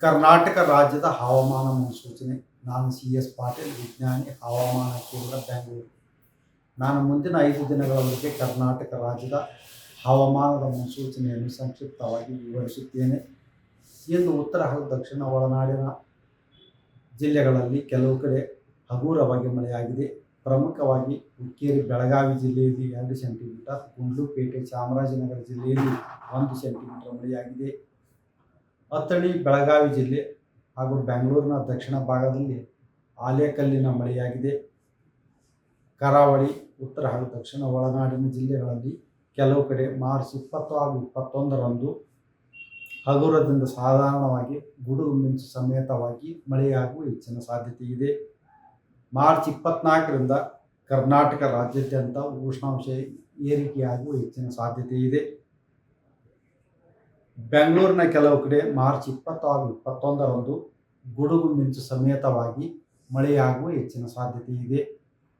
ಕರ್ನಾಟಕ ರಾಜ್ಯದ ಹವಾಮಾನ ಮುನ್ಸೂಚನೆ. ನಾನು CS ಪಾಟೀಲ್, ವಿಜ್ಞಾನಿ, ಹವಾಮಾನ ಕೇಂದ್ರ, ಬೆಂಗಳೂರು. ನಾನು ಮುಂದಿನ 5 ದಿನಗಳವರೆಗೆ ಕರ್ನಾಟಕ ರಾಜ್ಯದ ಹವಾಮಾನದ ಮುನ್ಸೂಚನೆಯನ್ನು ಸಂಕ್ಷಿಪ್ತವಾಗಿ ವಿವರಿಸುತ್ತೇನೆ. ಇಂದು ಉತ್ತರ ಹಾಗೂ ದಕ್ಷಿಣ ಒಳನಾಡಿನ ಜಿಲ್ಲೆಗಳಲ್ಲಿ ಕೆಲವು ಕಡೆ ಹಗುರವಾಗಿ ಮಳೆಯಾಗಿದೆ. ಪ್ರಮುಖವಾಗಿ ಹುಕ್ಕೇರಿ, ಬೆಳಗಾವಿ ಜಿಲ್ಲೆಯಲ್ಲಿ 2 ಸೆಂಟಿಮೀಟರ್, ಗುಂಡ್ಲುಪೇಟೆ, ಚಾಮರಾಜನಗರ ಜಿಲ್ಲೆಯಲ್ಲಿ 1 ಸೆಂಟಿಮೀಟರ್ ಮಳೆಯಾಗಿದೆ. ಅಥಣಿ, ಬೆಳಗಾವಿ ಜಿಲ್ಲೆ ಹಾಗೂ ಬೆಂಗಳೂರಿನ ದಕ್ಷಿಣ ಭಾಗದಲ್ಲಿ ಆಲೇಕಲ್ಲಿನ ಮಳೆಯಾಗಿದೆ. ಕರಾವಳಿ, ಉತ್ತರ ಹಾಗೂ ದಕ್ಷಿಣ ಒಳನಾಡಿನ ಜಿಲ್ಲೆಗಳಲ್ಲಿ ಕೆಲವು ಕಡೆ ಮಾರ್ಚ್ 20 ಹಾಗೂ 21ರಂದು ಹಗುರದಿಂದ ಸಾಧಾರಣವಾಗಿ ಗುಡುಗು ಮಿಂಚು ಸಮೇತವಾಗಿ ಮಳೆಯಾಗುವ ಹೆಚ್ಚಿನ ಸಾಧ್ಯತೆ ಇದೆ. ಮಾರ್ಚ್ 24ರಿಂದ ಕರ್ನಾಟಕ ರಾಜ್ಯಾದ್ಯಂತ ಉಷ್ಣಾಂಶ ಏರಿಕೆಯಾಗುವ ಹೆಚ್ಚಿನ ಸಾಧ್ಯತೆ ಇದೆ. ಬೆಂಗಳೂರಿನ ಕೆಲವು ಕಡೆ ಮಾರ್ಚ್ 20 ಹಾಗೂ 21ರಂದು ಗುಡುಗು ಮಿಂಚು ಸಮೇತವಾಗಿ ಮಳೆಯಾಗುವ ಹೆಚ್ಚಿನ ಸಾಧ್ಯತೆ ಇದೆ.